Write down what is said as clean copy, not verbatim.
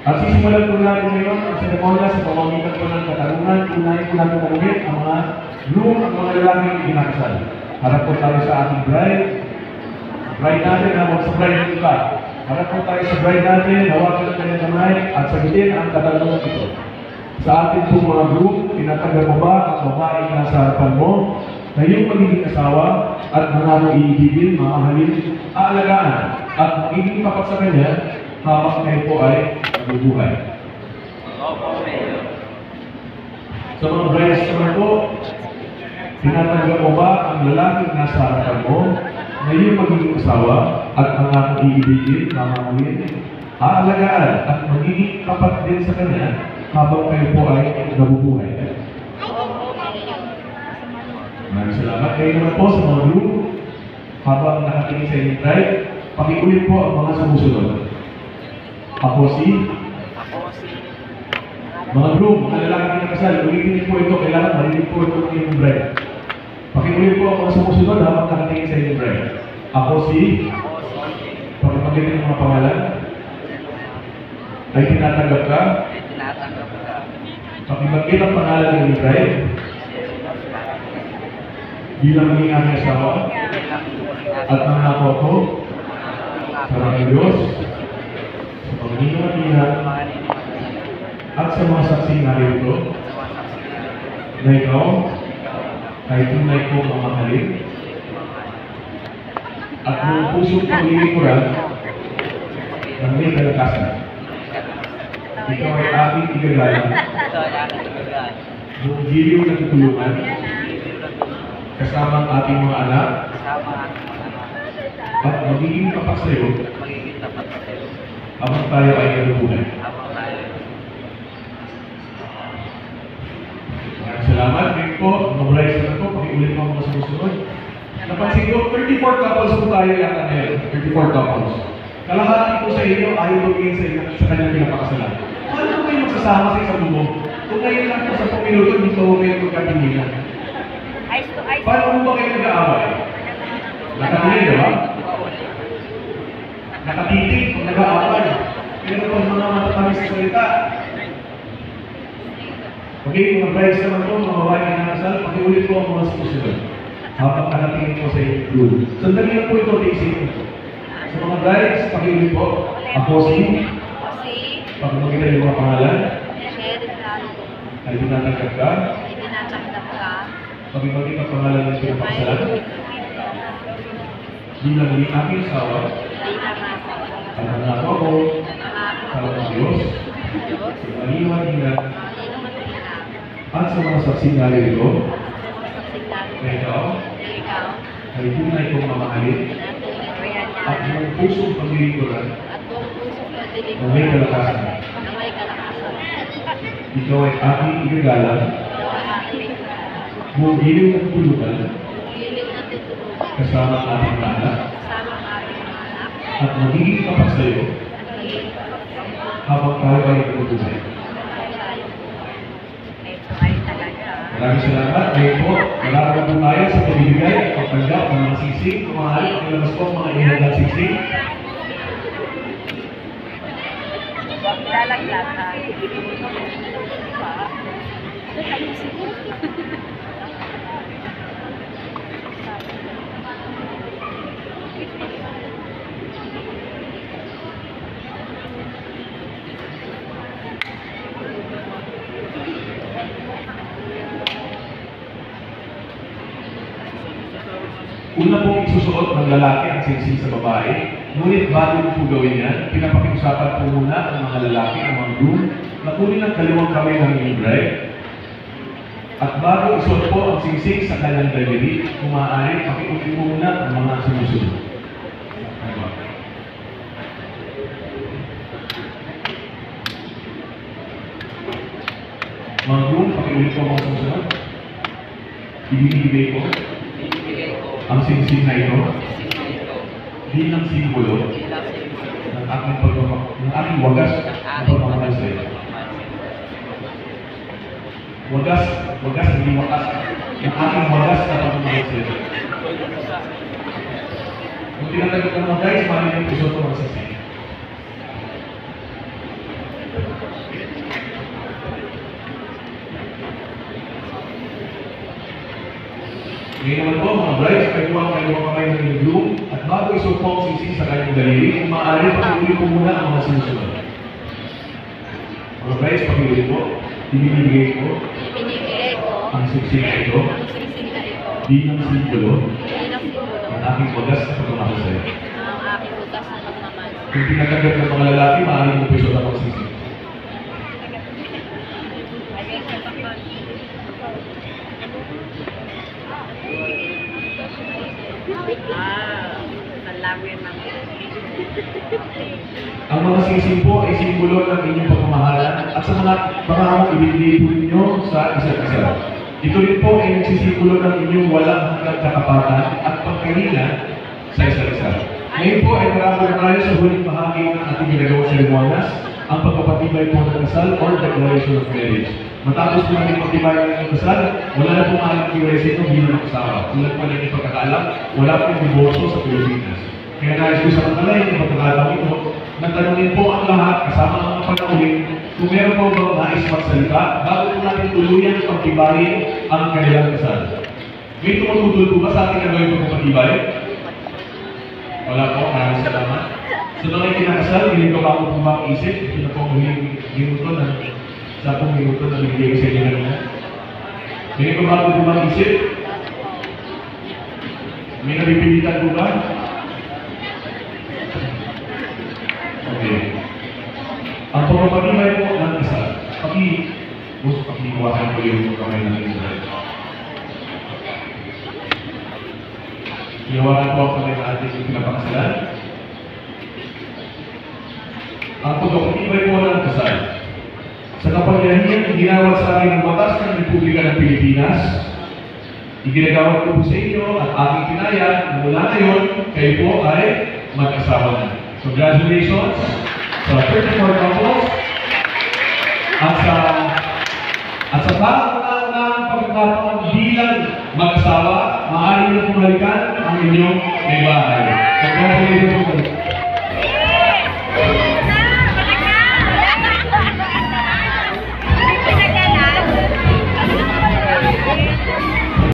At sisimulan po natin ngayon ang seremonya sa pamamagitan po ng katanungan. Unahin po natin tanungin ang mga groom, ang mga lalaking ikinakasal. Harap po tayo sa ating bride. Bride natin, hawak sa bride ka. Harap po tayo sa bride natin, hawakan ang kanyang kamay at sagutin ang katanungan ito. Sa ating po mga groom, tinatanggap mo ba ang babae na sa harapan mo na iyong magiging asawa at mga mo iibigin, mamahalin, aalagaan at magiging tapat sa kanya habang kayo po ay nabubuhay. Sa mga brides naman po, tinatanggap mo ba ang lalaking nasa harapan mo na iyong magiging asawa at mga mo iibigin, mamahalin, aalagaan at magiging tapat din sa kanya habang kayo po ay nabubuhay? Maraming salamat. Kayo naman po sa mga groom, habang nakatingin sa inyong bride, pakiulit po ang mga sumusunod. Ako si mga groom, mga lalaki na kasal, ulitin po ito, kailangan marinig po ito ng inyong bride. Pakiulit po ang mga sumusunod habang nakatingin sa inyong bride. Ako si pagpapagitin ng mga pangalan ay tinatanggap ka. Pakibanggit ang pangalan ng inyong bride bilang maging aming asawa at nangako ako sa mga Diyos, sa Panginoon at sa mga saksi narito na ikaw ay tunay kong mamahalin at buong pusong paglilikuran ng may kalakasan. Ikaw ay aking igagalang buong giliw na tutulungan kasama ang ating mga anak at magiging tapat sa iyo habang tayo ay nabubuhay. Maraming salamat. Ngayon po, mga brides na po, pakiulit mo ang mga sumusunod. Napansin ko, 34 couples po tayo yata ngayon. 34 couples. Kalahati po sa inyo ayaw tumingin sa inyo sa kanyang pinapakasalan. Paano po kayo magsasama sa isang bubo? Kung ngayon lang po sa paminuto, hindi po kayo magkatingilan. Paano mo ba kayo nag-aaway? Nakatingin, di ba? Nakatitig kung nag-aaway. Pero kung mga matatamis sa salita. Okay, mga brides naman po, mga babae na nakasal, pakiulit po ang mga sumusunod. Habang nakatingin po sa inyong groom. Sandali lang po ito, tiisipin po. Sa mga brides, pakiulit po. Ako si pagpapagita yung mga pangalan. Ay tinatanggap ka. Pag-ibagin ang pangalan ng pinapakasalan, bilang maging aking asawa, at nangako ako sa mga Diyos, sa maliwanag at sa mga saksi na ito, na ikaw ay tunay kong mamahalin at buong pusong paglilikuran na may kalakasan. Ikaw ay aking igagalang buong giliw ng tulungan kasama ang ating mga anak at magiging tapat sa iyo habang tayo ay nabubuhay. Maraming salamat. Ngayon po, malalaman po tayo sa pagbibigay at pagtanggap ng mga siksik. Kumahali, pakilabas po ang mga ihagang siksik. Lalagyan. Una pong isusuot ng lalaki ang singsing sa babae, ngunit bago po gawin yan, pinapakiusapan po muna ang mga lalaki, ang mga groom, na kunin ang kaliwang kamay ng inyong bride. At bago isuot po ang singsing sa kanyang delivery, kung maaari, pakiulit mo muna ang mga sumusunod. Mga groom, pakiulit po ang mga sumusunod. Ibinibigay ko ang singsing na ito bilang simbolo ng aking wagas na pagmamahal sa iyo. Wagas, hindi wakas. Ang aking wagas na pagmamahal sa iyo. Kung tinatanggap ng mga guys, mali yung puso ito magsasing. Ngayon naman po, mga brides, kayo po ang kayong kamay ng inyong groom at bago isupo ang sisi sa kanyang daliri, kung maaari, pakiuli po muna ang mga sinusunod. Mga brides, pakiuli po. Ibinibigay ko Binibigay ko ang siksi na ito ang singsing na ito bilang simbolo bilang simbolo ng aking wagas na pagmamahal sa iyo. ng aking bukas na pagmamahal. Kung tinatanggap ng mga lalaki, maaaring mo piso ang sisi. Malawin lang. Ang mga singsing po ay simbolo ng inyong pagmamahalan at sa mga pangarap ibibigay po ninyo sa isa't isa. Ito rin po ay nagsisimbolo ng inyong walang hanggang katapatan at pagkalinga sa isa't isa. Ngayon po ay marami tayo sa huling bahagi ng ating ginagawang seremonyas, ang pagpapatibay po ng kasal or declaration of marriage. Matapos po natin pagtibayan ng kasal, wala na po maaaring kiwesi ito bilang asawa. Tulad pa rin yung pagkakaalam, wala po yung divorso sa Pilipinas. Kaya nais ko sa kanila yung pagkakataon ito, natanungin po ang lahat kasama ang mga panauhin kung meron po bang nais magsalita bago po natin tuluyan pagtibayin ang kanilang kasal. May tumututol po ba sa ating gagawin pagpapatibay? Wala po, maraming salamat. Sa mga kinakasal, hindi ko ba po ba ang isip? Ito na po ang huling minuto na sa pong minuto na bigay ko sa inyo na. Hindi ko ba po ba ang isip? May napipilitan po ba? Okay. Ang pagpapatibay po ng isa, pakiwakan ko yung kamay ng isa. Ihawakan po ang kamay ng ating pinapakasalan. Ang pagpapatibay po ng kasal. Sa kapangyarihan, iginawat sa akin ng batas ng Republika ng Pilipinas, iginagawat ko po sa inyo at aking tinayag na mula ngayon, kayo po ay mag-asawa na. Congratulations sa 34 couples at sa kaunang pagkakataon bilang mag-asawa, maaari nyo pumalikan ang inyong may bahay. Congratulations po.